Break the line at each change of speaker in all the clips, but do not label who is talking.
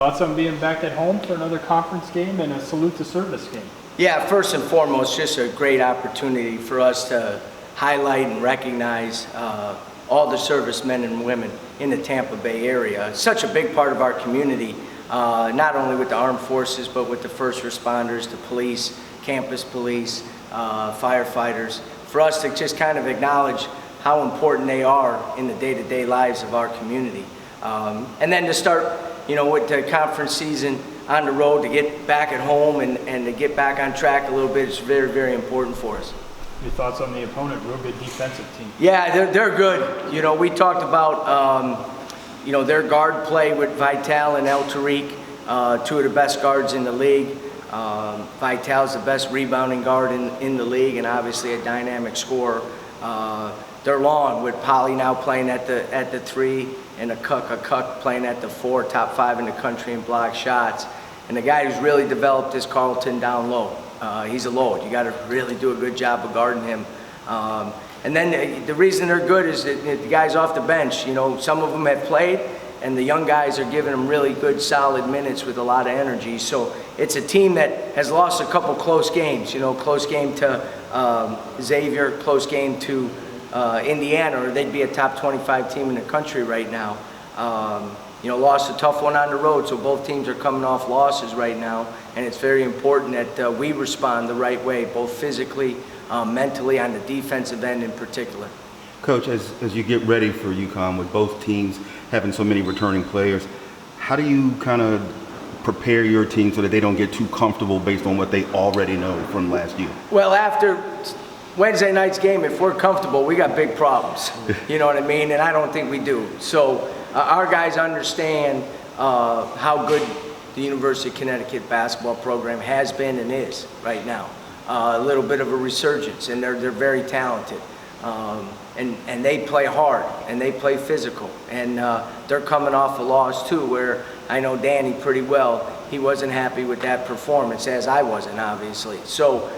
Thoughts on being back at home for another conference game and a salute to service game?
Yeah, first and foremost, just a great opportunity for us to highlight and recognize all the servicemen and women in the Tampa Bay area. It's such a big part of our community, not only with the armed forces, but with the first responders, the police, campus police, firefighters, for us to just kind of acknowledge how important they are in the day-to-day lives of our community. And then to start, with the conference season on the road, to get back at home and to get back on track a little bit is very, very important for us.
Your thoughts on the opponent? Real good defensive team.
Yeah, they're good. We talked about, their guard play with Vital and El Tariq, two of the best guards in the league. Vital's the best rebounding guard in the league, and obviously a dynamic scorer. They're long, with Polly now playing at the 3 and a Cuck playing at the 4, top 5 in the country in block shots. And the guy who's really developed is Carlton down low. He's a load. You got to really do a good job of guarding him. And then the reason they're good is that the guys off the bench, some of them have played, and the young guys are giving them really good, solid minutes with a lot of energy. So it's a team that has lost a couple close games. Close game to Xavier, close game to Indiana, or they'd be a top 25 team in the country right now. Lost a tough one on the road, so both teams are coming off losses right now, and it's very important that we respond the right way, both physically, mentally, on the defensive end in particular.
Coach, as you get ready for UConn with both teams having so many returning players, how do you kind of prepare your team so that they don't get too comfortable based on what they already know from last year?
Well, after Wednesday night's game, if we're comfortable, we got big problems. You know what I mean? And I don't think we do. So our guys understand how good the University of Connecticut basketball program has been and is right now. A little bit of a resurgence, and they're very talented. And they play hard, and they play physical. And they're coming off a loss, too, where I know Danny pretty well. He wasn't happy with that performance, as I wasn't, obviously. So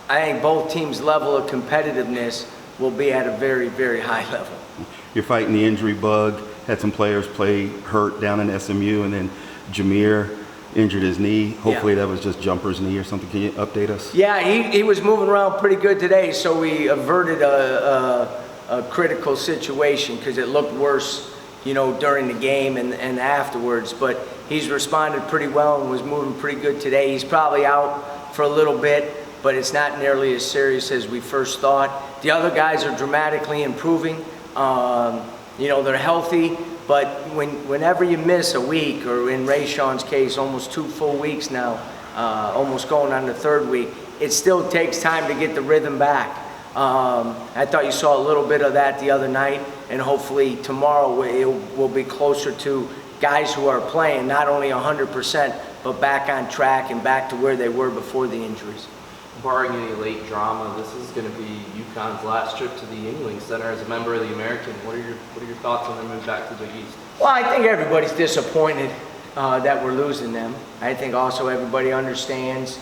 I think both teams' level of competitiveness will be at a very, very high level.
You're fighting the injury bug, had some players play hurt down in SMU, and then Jameer injured his knee. Hopefully that was just jumper's knee or something. Can you update us?
Yeah, he was moving around pretty good today, so we averted a critical situation because it looked worse, during the game and afterwards. But he's responded pretty well and was moving pretty good today. He's probably out for a little bit, but it's not nearly as serious as we first thought. The other guys are dramatically improving. They're healthy, but whenever you miss a week, or in Rayshon's case, almost 2 full weeks now, almost going on the 3rd week, it still takes time to get the rhythm back. I thought you saw a little bit of that the other night, and hopefully tomorrow it will be closer to guys who are playing, not only 100%, but back on track and back to where they were before the injuries.
Barring any late drama, this is going to be UConn's last trip to the Yuengling Center as a member of the American. What are your thoughts on their move back to the Big East?
Well, I think everybody's disappointed that we're losing them. I think also everybody understands,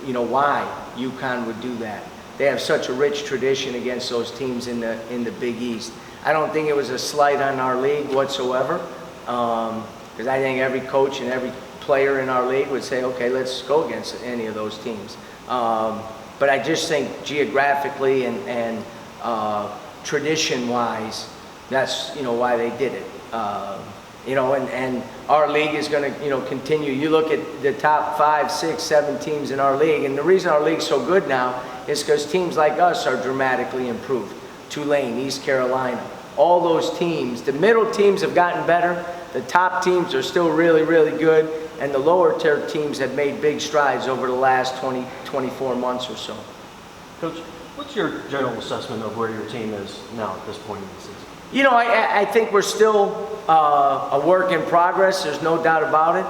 why UConn would do that. They have such a rich tradition against those teams in the Big East. I don't think it was a slight on our league whatsoever, because I think every coach and every player in our league would say, okay, let's go against any of those teams. But I just think geographically and tradition-wise, that's why they did it. And our league is going to continue. You look at the top 5, 6, 7 teams in our league, and the reason our league's so good now is because teams like us are dramatically improved. Tulane, East Carolina, all those teams. The middle teams have gotten better. The top teams are still really, really good. And the lower tier teams have made big strides over the last 24 months or so.
Coach, what's your general assessment of where your team is now at this point in the season?
I think we're still a work in progress. There's no doubt about it.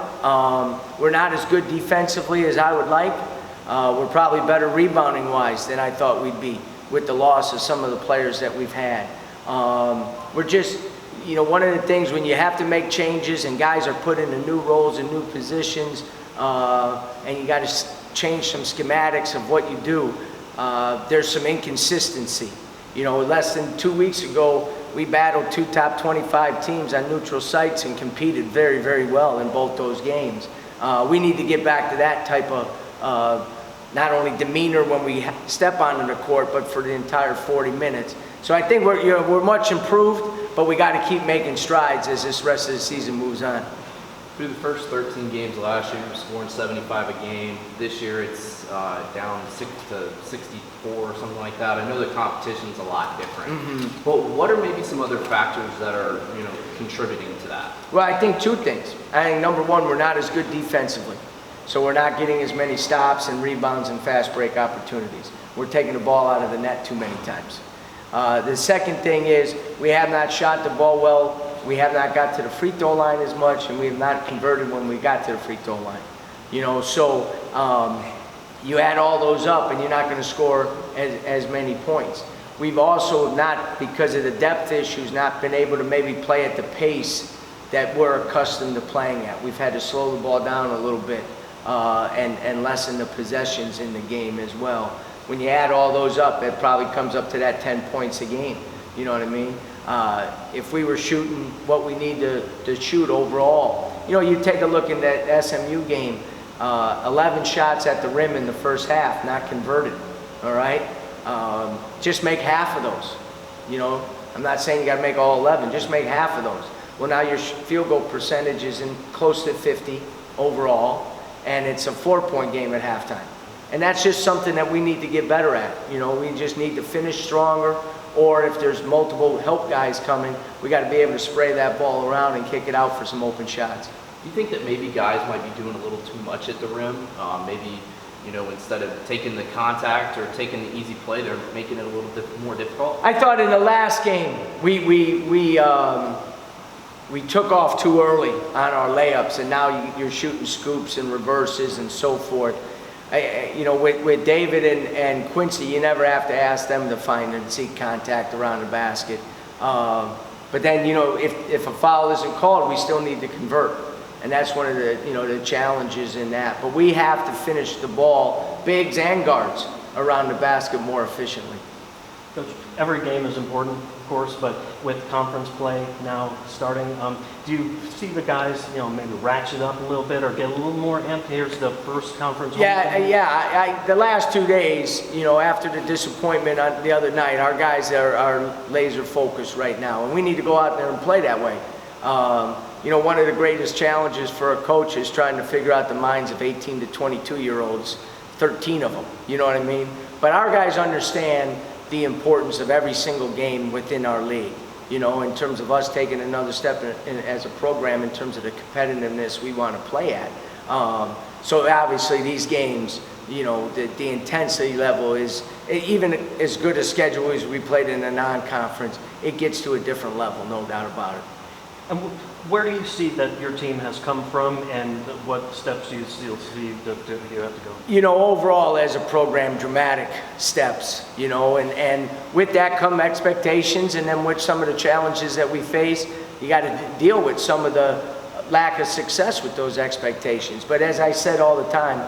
We're not as good defensively as I would like. We're probably better rebounding-wise than I thought we'd be with the loss of some of the players that we've had. We're just... one of the things when you have to make changes and guys are put into new roles and new positions, and you got to change some schematics of what you do, there's some inconsistency. Less than 2 weeks ago, we battled 2 top 25 teams on neutral sites and competed very, very well in both those games. We need to get back to that type of not only demeanor when we step onto the court, but for the entire 40 minutes. So I think we're much improved, but we got to keep making strides as this rest of the season moves on.
Through the first 13 games last year, you're scoring 75 a game. This year, it's down 6 to 64 or something like that. I know the competition's a lot different, but what are maybe some other factors that are contributing to that?
Well, I think 2 things. I think number 1, we're not as good defensively. So we're not getting as many stops and rebounds and fast break opportunities. We're taking the ball out of the net too many times. The second thing is we have not shot the ball well. We have not got to the free throw line as much, and we have not converted when we got to the free throw line. So you add all those up, and you're not going to score as many points. We've also not, because of the depth issues, not been able to maybe play at the pace that we're accustomed to playing at. We've had to slow the ball down a little bit and lessen the possessions in the game as well. When you add all those up, it probably comes up to that 10 points a game. You know what I mean? If we were shooting what we need to shoot overall, you take a look in that SMU game, 11 shots at the rim in the first half, not converted, all right? Just make half of those, I'm not saying you got to make all 11, just make half of those. Well, now your field goal percentage is in close to 50 overall, and it's a 4-point game at halftime. And that's just something that we need to get better at. We just need to finish stronger, or if there's multiple help guys coming, we got to be able to spray that ball around and kick it out for some open shots.
Do you think that maybe guys might be doing a little too much at the rim? Maybe, instead of taking the contact or taking the easy play, they're making it a little bit more difficult?
I thought in the last game, we took off too early on our layups, and now you're shooting scoops and reverses and so forth. With David and Quincy, you never have to ask them to find and seek contact around the basket. But then, if a foul isn't called, we still need to convert. And that's one of the challenges in that. But we have to finish the ball, bigs and guards, around the basket more efficiently.
Coach, every game is important, of course, but with conference play now starting, do you see the guys, maybe ratchet up a little bit or get a little more amped? Here's the first conference.
The last 2 days, after the disappointment on the other night, our guys are laser focused right now, and we need to go out there and play that way. One of the greatest challenges for a coach is trying to figure out the minds of 18 to 22-year-olds, 13 of them, you know what I mean? But our guys understand the importance of every single game within our league, in terms of us taking another step as a program in terms of the competitiveness we want to play at. So obviously these games, the intensity level is, even as good a schedule as we played in a non-conference, it gets to a different level, no doubt about it.
And where do you see that your team has come from, and what steps do you still see that you have to go?
Overall as a program, dramatic steps, and with that come expectations, and then with some of the challenges that we face, you got to deal with some of the lack of success with those expectations. But as I said all the time,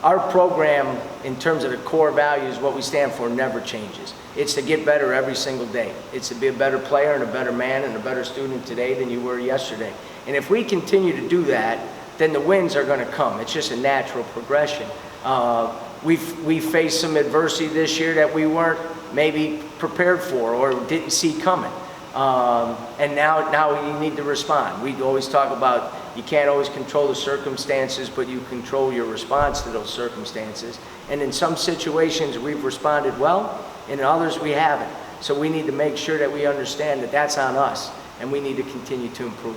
our program, in terms of the core values, what we stand for, never changes. It's to get better every single day. It's to be a better player and a better man and a better student today than you were yesterday. And if we continue to do that, then the wins are going to come. It's just a natural progression. We faced some adversity this year that we weren't maybe prepared for or didn't see coming. And now you need to respond. We always talk about you can't always control the circumstances, but you control your response to those circumstances. And in some situations we've responded well, and in others we haven't. So we need to make sure that we understand that that's on us, and we need to continue to improve.